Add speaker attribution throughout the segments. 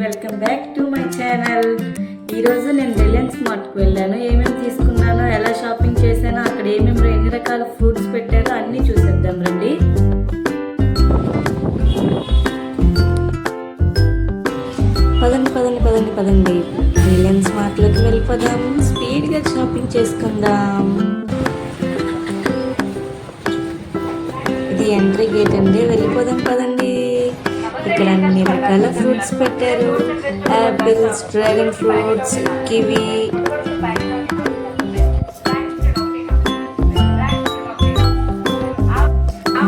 Speaker 1: Welcome back to my channel. ఈరోజు నేను Reliance మార్ట్కి వెళ్ళాను. ఏమేమి తీసుకున్నానో, ఎలా షాపింగ్ చేశానో, అక్కడ ఏమేమి ఎన్ని రకాల ఫ్రూట్స్ పెట్టారో అన్నీ చూసేద్దాం రండి. పదండి రిలయన్స్ మార్ట్లోకి వెళ్ళిపోదాం. స్పీడ్గా షాపింగ్ చేసుకుందాం. ఇది ఎంట్రీ గేట్ అండి. వెళ్ళిపోదాం పదండి. ఇక్కడ అన్ని రకాల ఫ్రూట్స్ పెట్టారు. Apples, dragon fruits, kiwi,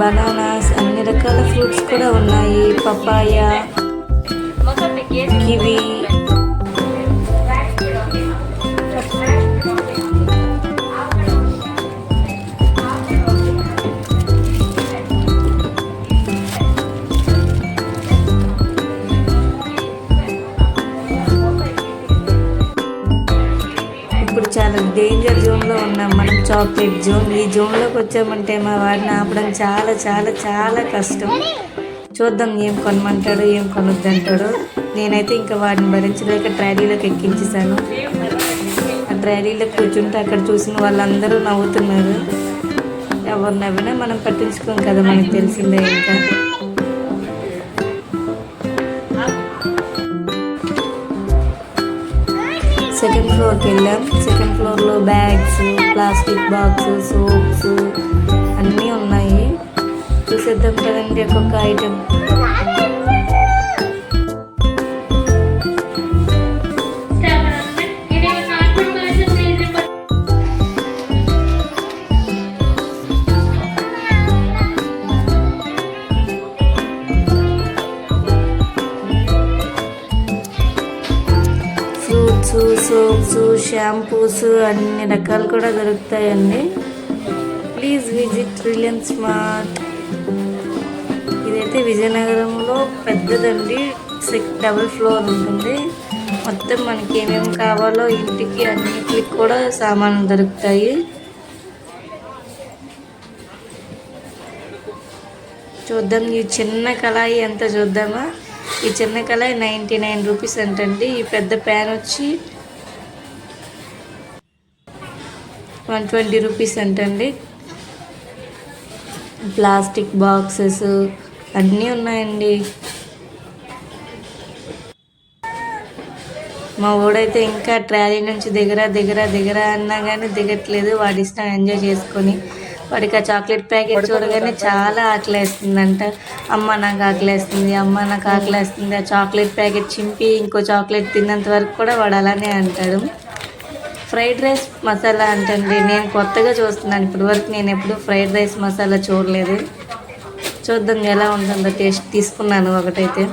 Speaker 1: bananas, అన్ని రకాల ఫ్రూట్స్ కూడా ఉన్నాయి. పపాయ, కివి, ఇప్పుడు చాలా డేంజర్ జోన్లో ఉన్నాం మనం, చాక్లెట్ జోన్. ఈ జోన్లోకి వచ్చామంటే మా వాడిని ఆపడం చాలా చాలా చాలా కష్టం. చూద్దాం ఏం కొనమంటాడు, ఏం కొనొద్దంటాడు. నేనైతే ఇంకా వాడిని భరించలేక ట్రాలీలోకి ఎక్కించేసాను. ఆ ట్రాలీలో కూర్చుంటే అక్కడ చూసిన వాళ్ళందరూ నవ్వుతున్నారు. ఎవరు నవ్వినా మనం పట్టించుకోం కదా, మనకు తెలిసిందే. ఇంకా సెకండ్ ఫ్లోర్కి వెళ్ళాం. సెకండ్ ఫ్లోర్లో బ్యాగ్స్, ప్లాస్టిక్ బాక్స్, సోప్స్ అన్నీ ఉన్నాయి. చూసేద్దాం కదండి ఒక్కొక్క ఐటెం. సోప్స్, షాంపూస్ అన్ని రకాలు కూడా దొరుకుతాయండి. Please visit Reliance mart. ఇదైతే విజయనగరంలో పెద్దదండి. డబుల్ ఫ్లోర్ ఉంటుంది. మొత్తం మనకి ఏమేమి కావాలో ఇంటికి అన్నిటికి కూడా సామాన్లు దొరుకుతాయి. చూద్దాం ఈ చిన్న కళాయి ఎంత చూద్దామా. ఈ చిన్న కళాయి 99 రూపీస్ అంటండి. ఈ పెద్ద ప్యాన్ వచ్చి 120 రూపీస్ అంటండి. ప్లాస్టిక్ బాక్సెస్ అన్నీ ఉన్నాయండి. మా ఊడైతే ఇంకా ట్రాలీ నుంచి దిగరా అన్నా కానీ దిగట్లేదు. వాడి ఇష్టం ఎంజాయ్ చేసుకొని. వాడికి ఆ చాక్లెట్ ప్యాకెట్ చూడగానే చాలా ఆకలేస్తుందంట. అమ్మ నాకు ఆకలేస్తుంది, అమ్మ నాకు ఆకలేస్తుంది. ఆ చాక్లెట్ ప్యాకెట్ చింపి ఇంకో చాక్లెట్ తిన్నంత వరకు కూడా వాడు అలానే అంటాడు. ఫ్రైడ్ రైస్ మసాలా అంటండి. నేను కొత్తగా చూస్తున్నాను. ఇప్పటివరకు నేను ఎప్పుడు ఫ్రైడ్ రైస్ మసాలా చూడలేదు. చూద్దాం ఎలా ఉంటుందో టేస్ట్. తీసుకున్నాను ఒకటైతే.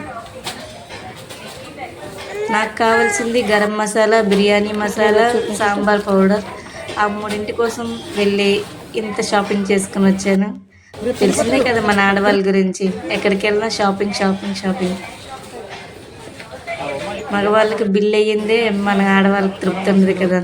Speaker 1: నాకు కావాల్సింది గరం మసాలా, బిర్యానీ మసాలా, సాంబార్ పౌడర్. ఆ మూడింటి కోసం వెళ్ళి ఇంత షాపింగ్ చేసుకుని వచ్చాను. తెలిసిందే కదా మన ఆడవాళ్ళ గురించి, ఎక్కడికి వెళ్ళినా షాపింగ్. మగవాళ్ళకి బిల్ అయ్యిందే మన ఆడవాళ్ళకి తృప్తి ఉంది కదా.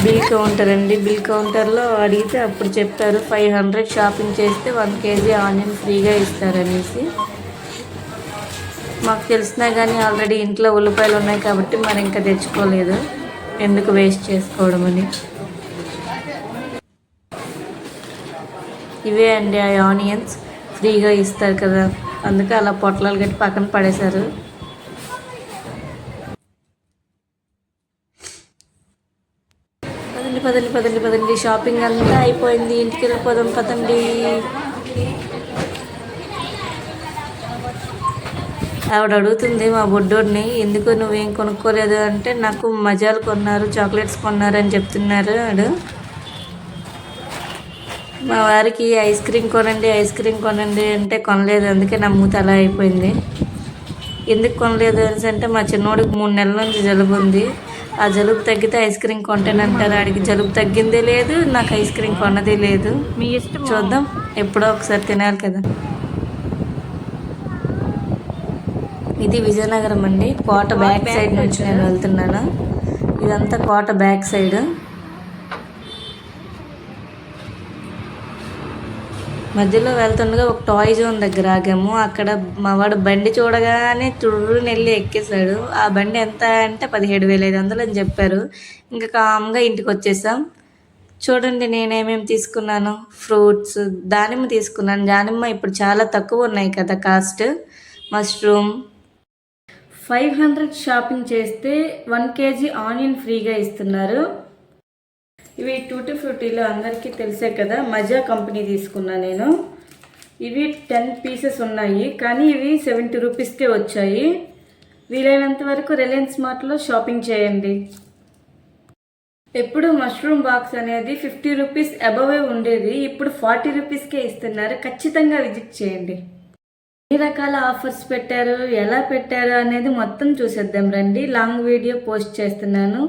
Speaker 1: బిల్ కౌంటర్ అండి. బిల్ కౌంటర్లో అడిగితే అప్పుడు చెప్పారు 500 షాపింగ్ చేస్తే 1 kg ఆనియన్ ఫ్రీగా ఇస్తారనేసి. మాకు తెలిసినా కానీ ఆల్రెడీ ఇంట్లో ఉల్లిపాయలు ఉన్నాయి కాబట్టి మరి ఇంకా తెచ్చుకోలేదు, ఎందుకు వేస్ట్ చేసుకోవడం అని. ఇవే అండి ఆ ఆనియన్స్ ఫ్రీగా ఇస్తారు కదా, అందుకే అలా పొట్లాలు కట్టి పక్కన పడేశారు. పదండి షాపింగ్ అంతా అయిపోయింది. ఇంటికి వెళ్ళిపోదాం పదండి. ఆవిడ అడుగుతుంది మా బొడ్డోడిని, ఎందుకు నువ్వేం కొనుక్కోలేదు అంటే, నాకు మజాలు కొన్నారు, చాక్లెట్స్ కొన్నారు అని చెప్తున్నారు ఆడు. మా వారికి ఐస్ క్రీమ్ కొనండి అంటే కొనలేదు. అందుకే నా మూత అలా అయిపోయింది. ఎందుకు కొనలేదు అనేసి అంటే, మా చిన్నోడికి 3 నెలల నుంచి జలుబు ఉంది. ఆ జలుబు తగ్గితే ఐస్ క్రీమ్ కొంటానంటారు. ఆడికి జలుబు తగ్గిందే లేదు, నాకు ఐస్ క్రీమ్ కొన్నదే లేదు. మీ ఇష్టం. చూద్దాం, ఎప్పుడో ఒకసారి తినాలి కదా. ఇది విజయనగరం అండి. కోట బ్యాక్ సైడ్ నుంచి నేను వెళ్తున్నాను. ఇదంతా కోట బ్యాక్ సైడ్. మధ్యలో వెళ్తుండగా ఒక టాయ్ జోన్ దగ్గర ఆగాము. అక్కడ మా వాడు బండి చూడగానే తుర్రుని వెళ్ళి ఎక్కేశాడు. ఆ బండి ఎంత అంటే 17,500 అని చెప్పారు. ఇంకా కామ్గా ఇంటికి వచ్చేసాం. చూడండి నేనేమేమి తీసుకున్నాను. ఫ్రూట్స్, దానిమ్మ తీసుకున్నాను. దానిమ్మ ఇప్పుడు చాలా తక్కువ ఉన్నాయి కదా కాస్ట్. మష్రూమ్ 500 షాపింగ్ చేస్తే 1 kg ఆనియన్ ఫ్రీగా ఇస్తున్నారు. ఇవి టూటీ ఫ్రూటీలో అందరికీ తెలిసే కదా, మజా కంపెనీ తీసుకున్నా నేను. ఇవి 10 పీసెస్ ఉన్నాయి, కానీ ఇవి 70 రూపీస్కే వచ్చాయి. వీలైనంత వరకు రిలయన్స్ మార్ట్లో షాపింగ్ చేయండి. ఎప్పుడు మష్రూమ్ బాక్స్ అనేది 50 రూపీస్ అబవే ఉండేది, ఇప్పుడు 40 రూపీస్కే ఇస్తున్నారు. ఖచ్చితంగా విజిట్ చేయండి. ఎన్ని రకాల ఆఫర్స్ పెట్టారు, ఎలా పెట్టారు అనేది మొత్తం చూసేద్దాం రండి. లాంగ్ వీడియో పోస్ట్ చేస్తున్నాను.